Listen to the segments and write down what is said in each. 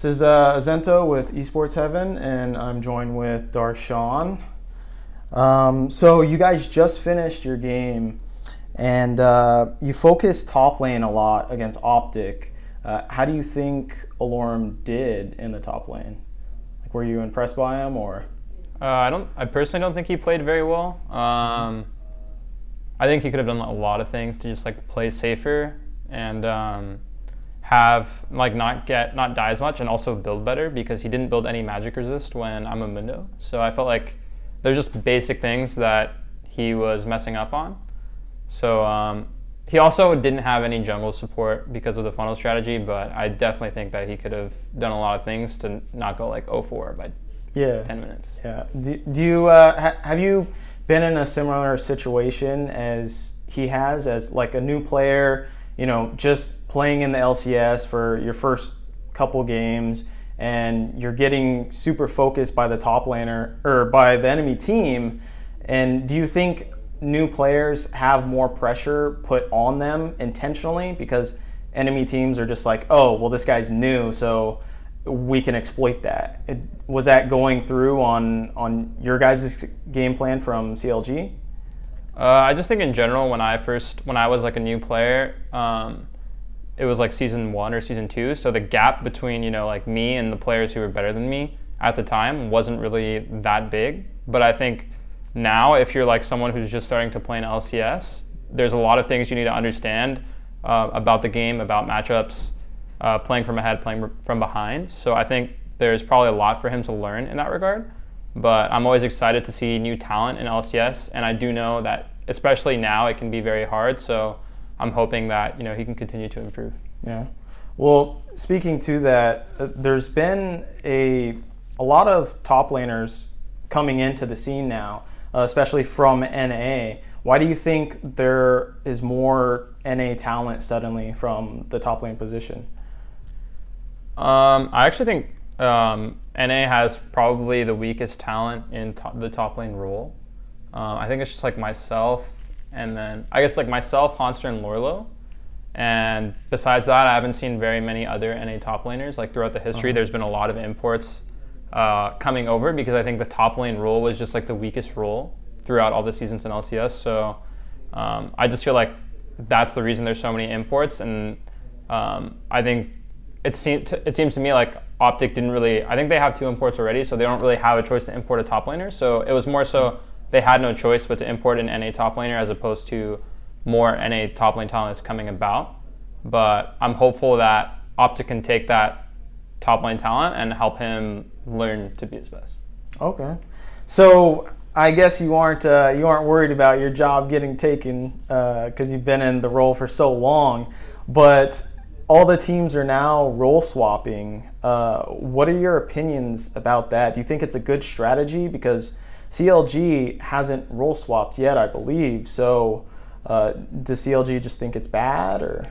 is Azento with Esports Heaven, and I'm joined with Darshan. So you guys just finished your game, and you focused top lane a lot against Optic. How do you think Lourlo did in the top lane? Like, were you impressed by him, or? I personally don't think he played very well. I think he could have done a lot of things to just like play safer and have like not die as much, and also build better, because he didn't build any magic resist when I'm a Mundo. So I felt like there's just basic things that he was messing up on. So he also didn't have any jungle support because of the funnel strategy, but I definitely think that he could have done a lot of things to not go like 0-4 by 10 minutes. Yeah. Do you have you been in a similar situation as he has, as like a new player, you know, just playing in the LCS for your first couple games, and you're getting super focused by the top laner or by the enemy team? And do you think new players have more pressure put on them intentionally because enemy teams are just like, oh, well, this guy's new, so we can exploit that? Was that going through on your guys' game plan from CLG? I just think in general, when I was like a new player, it was like season 1 or season 2, so the gap between, you know, like me and the players who were better than me at the time wasn't really that big. But I think now, if you're like someone who's just starting to play in LCS, there's a lot of things you need to understand about the game, about matchups, playing from ahead, playing from behind. So I think there's probably a lot for him to learn in that regard. But I'm always excited to see new talent in LCS, and I do know that especially now it can be very hard. So I'm hoping that, you know, he can continue to improve. Yeah. Well, speaking to that, there's been a lot of top laners coming into the scene now, especially from NA. Why do you think there is more NA talent suddenly from the top lane position? I actually think NA has probably the weakest talent in the top lane role. I think it's just like myself, and then I guess like myself, Hauntzer, and Lourlo. And besides that, I haven't seen very many other NA top laners. Like throughout the history, there's been a lot of imports coming over, because I think the top lane role was just like the weakest role throughout all the seasons in LCS. So I just feel like that's the reason there's so many imports. And I think it seems to me like Optic didn't really, I think they have 2 imports already, so they don't really have a choice to import a top laner. So it was more so they had no choice but to import an NA top laner, as opposed to more NA top lane talent is coming about. But I'm hopeful that Optic can take that top lane talent and help him learn to be his best. Okay. So I guess you aren't worried about your job getting taken because you've been in the role for so long, but all the teams are now role swapping. What are your opinions about that? Do you think it's a good strategy? Because CLG hasn't role swapped yet, I believe. So does CLG just think it's bad, or?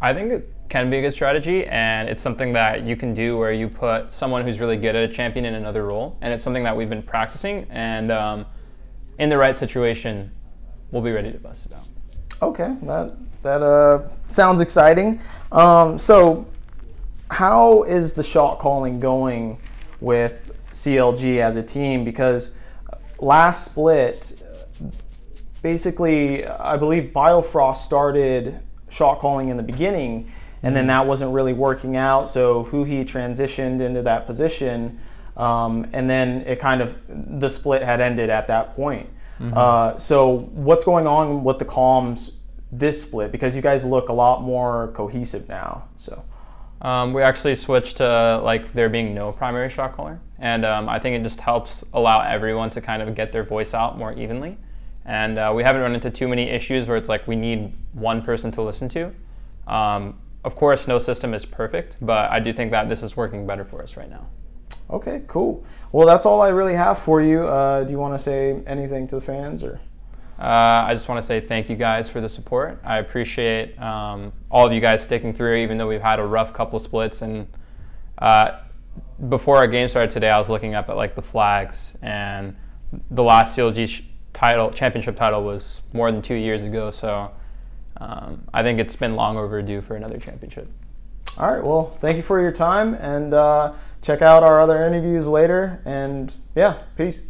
I think it can be a good strategy, and it's something that you can do where you put someone who's really good at a champion in another role, and it's something that we've been practicing, and in the right situation, we'll be ready to bust it out. Okay, that sounds exciting. So how is the shot calling going with CLG as a team? Because last split, basically, I believe Biofrost started shot calling in the beginning, and then that wasn't really working out, so Huhi transitioned into that position, and then it kind of, the split had ended at that point. So what's going on with the comms this split? Because you guys look a lot more cohesive now. So we actually switched to like there being no primary shot caller, and I think it just helps allow everyone to kind of get their voice out more evenly. And we haven't run into too many issues where it's like we need one person to listen to. Of course, no system is perfect, but I do think that this is working better for us right now. Okay, cool. Well, that's all I really have for you. Do you want to say anything to the fans, or? I just want to say thank you guys for the support. I appreciate all of you guys sticking through, even though we've had a rough couple splits. And before our game started today, I was looking up at like the flags, and the last CLG championship title was more than 2 years ago. So I think it's been long overdue for another championship. All right. Well, thank you for your time, and check out our other interviews later. And yeah, peace.